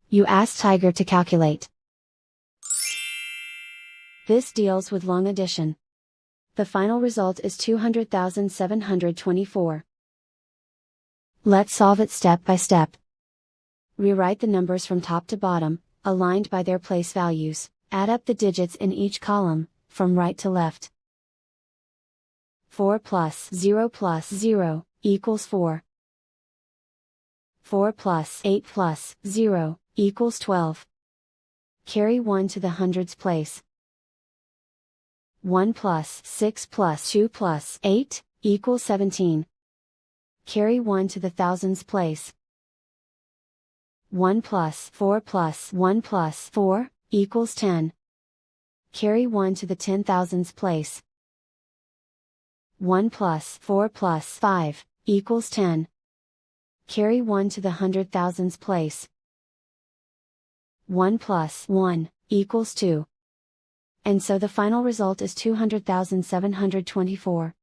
You ask Tiger to calculate. This deals with long addition. The final result is 200,724. Let's solve it step by step. Rewrite the numbers from top to bottom, aligned by their place values. Add up the digits in each column, from right to left. 4 plus 0 equals 4. 4 plus 8 plus 0 equals 12. Carry 1 to the hundreds place. 1 plus 6 plus 2 plus 8 equals 17. Carry 1 to the thousands place. 1 plus 4 plus 1 plus 4 equals 10. Carry 1 to the 10,000s place. 1 plus 4 plus 5 equals 10. Carry 1 to the 100,000s place. 1 plus 1 equals 2. And so the final result is 200,724.